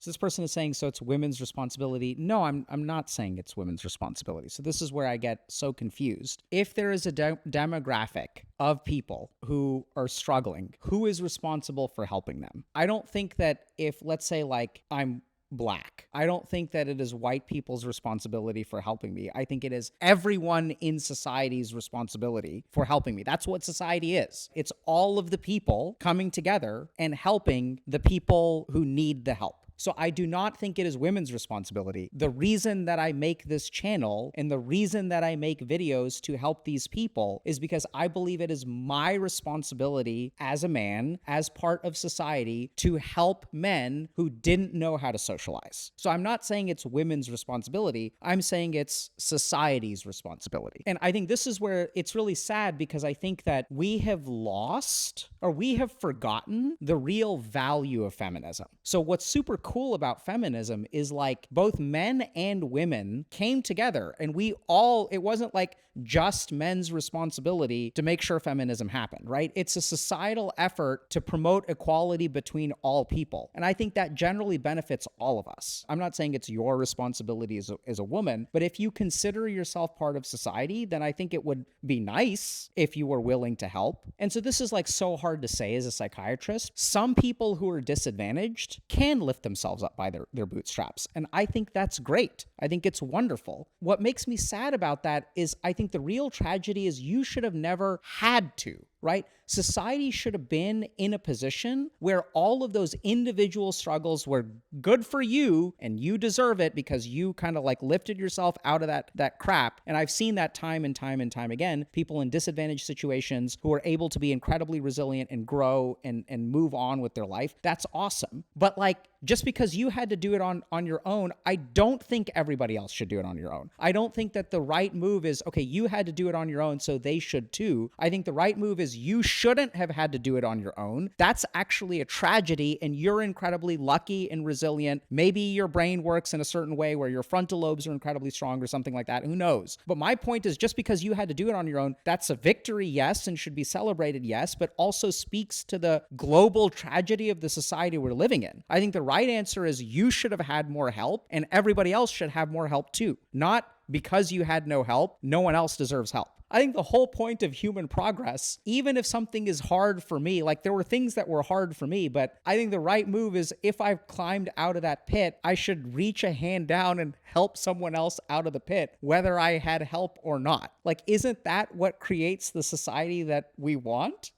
So this person is saying, so it's women's responsibility. No, I'm not saying it's women's responsibility. So this is where I get so confused. If there is a demographic of people who are struggling, who is responsible for helping them? I don't think that if, let's say, like I'm Black, I don't think that it is white people's responsibility for helping me. I think it is everyone in society's responsibility for helping me. That's what society is. It's all of the people coming together and helping the people who need the help. So I do not think it is women's responsibility. The reason that I make this channel and the reason that I make videos to help these people is because I believe it is my responsibility as a man, as part of society, to help men who didn't know how to socialize. So I'm not saying it's women's responsibility. I'm saying it's society's responsibility. And I think this is where it's really sad, because I think that we have lost, or we have forgotten, the real value of feminism. So what's super cool about feminism is like both men and women came together, and it wasn't like just men's responsibility to make sure feminism happened, right? It's a societal effort to promote equality between all people. And I think that generally benefits all of us. I'm not saying it's your responsibility as a woman, but if you consider yourself part of society, then I think it would be nice if you were willing to help. And so this is like so hard to say as a psychiatrist. Some people who are disadvantaged can lift themselves up by their bootstraps. And I think that's great. I think it's wonderful. What makes me sad about that is I think the real tragedy is you should have never had to, right? Society should have been in a position where all of those individual struggles were good for you and you deserve it because you kind of like lifted yourself out of that crap. And I've seen that time and time and time again, people in disadvantaged situations who are able to be incredibly resilient and grow and move on with their life. That's awesome. But like, just because you had to do it on your own, I don't think everybody else should do it on your own. I don't think that the right move is, okay, you had to do it on your own, so they should too. I think the right move is you shouldn't have had to do it on your own. That's actually a tragedy, and you're incredibly lucky and resilient. Maybe your brain works in a certain way where your frontal lobes are incredibly strong or something like that. Who knows? But my point is, just because you had to do it on your own, that's a victory, yes, and should be celebrated, yes, but also speaks to the global tragedy of the society we're living in. I think the right answer is you should have had more help, and everybody else should have more help too. Not because you had no help, no one else deserves help. I think the whole point of human progress, even if something is hard for me, like there were things that were hard for me, but I think the right move is if I've climbed out of that pit, I should reach a hand down and help someone else out of the pit, whether I had help or not. Like, isn't that what creates the society that we want?